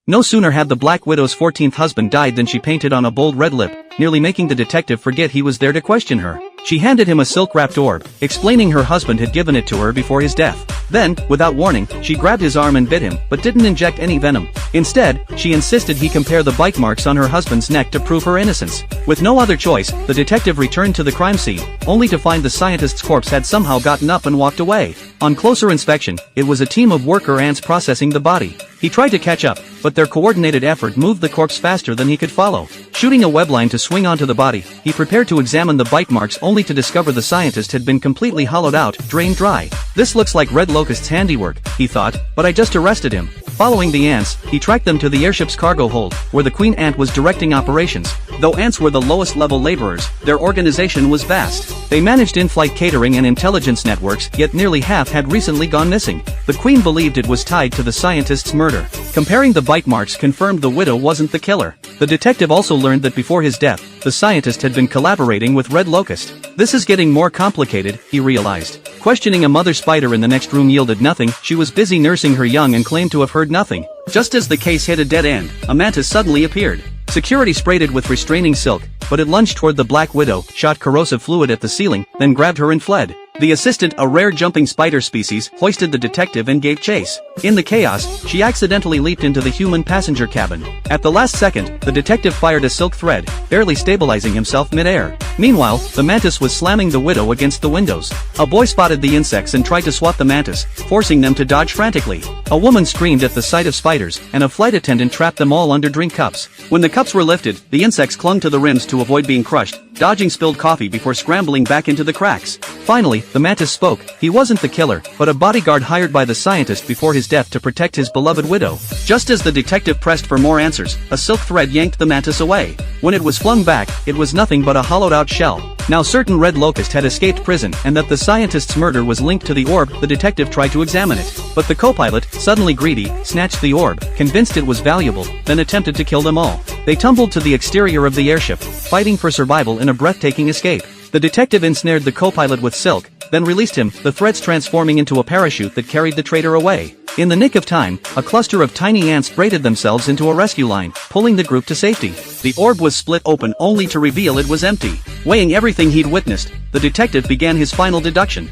No sooner had the Black Widow's 14th husband died than she painted on a bold red lip, nearly making the detective forget he was there to question her. She handed him a silk-wrapped orb, explaining her husband had given it to her before his death. Then, without warning, she grabbed his arm and bit him, but didn't inject any venom. Instead, she insisted he compare the bite marks on her husband's neck to prove her innocence. With no other choice, the detective returned to the crime scene, only to find the scientist's corpse had somehow gotten up and walked away. On closer inspection, it was a team of worker ants processing the body. He tried to catch up, but their coordinated effort moved the corpse faster than he could follow. Shooting a webline to swing onto the body, he prepared to examine the bite marks only to discover the scientist had been completely hollowed out, drained dry. This looks like Red Locust's handiwork, he thought, but I just arrested him. Following the ants, he tracked them to the airship's cargo hold, where the Queen Ant was directing operations. Though ants were the lowest-level laborers, their organization was vast. They managed in-flight catering and intelligence networks, yet nearly half had recently gone missing. The Queen believed it was tied to the scientist's murder. Comparing the bite marks confirmed the widow wasn't the killer. The detective also learned that before his death, the scientist had been collaborating with Red Locust. This is getting more complicated, he realized. Questioning a mother spider in the next room yielded nothing. She was busy nursing her young and claimed to have heard nothing. Just as the case hit a dead end, a mantis suddenly appeared. Security sprayed it with restraining silk, but it lunged toward the Black Widow, shot corrosive fluid at the ceiling, then grabbed her and fled. The assistant, a rare jumping spider species, hoisted the detective and gave chase. In the chaos, she accidentally leaped into the human passenger cabin. At the last second, the detective fired a silk thread, barely stabilizing himself mid-air. Meanwhile, the mantis was slamming the widow against the windows. A boy spotted the insects and tried to swat the mantis, forcing them to dodge frantically. A woman screamed at the sight of spiders, and a flight attendant trapped them all under drink cups. When the cups were lifted, the insects clung to the rims to avoid being crushed, dodging spilled coffee before scrambling back into the cracks. Finally, the mantis spoke. He wasn't the killer, but a bodyguard hired by the scientist before his death to protect his beloved widow. Just as the detective pressed for more answers, a silk thread yanked the mantis away. When it was flung back, it was nothing but a hollowed-out shell. Now certain Red Locust had escaped prison and that the scientist's murder was linked to the orb, the detective tried to examine it. But the co-pilot, suddenly greedy, snatched the orb, convinced it was valuable, then attempted to kill them all. They tumbled to the exterior of the airship, fighting for survival in a breathtaking escape. The detective ensnared the co-pilot with silk, then released him, the threads transforming into a parachute that carried the traitor away. In the nick of time, a cluster of tiny ants braided themselves into a rescue line, pulling the group to safety. The orb was split open only to reveal it was empty. Weighing everything he'd witnessed, the detective began his final deduction.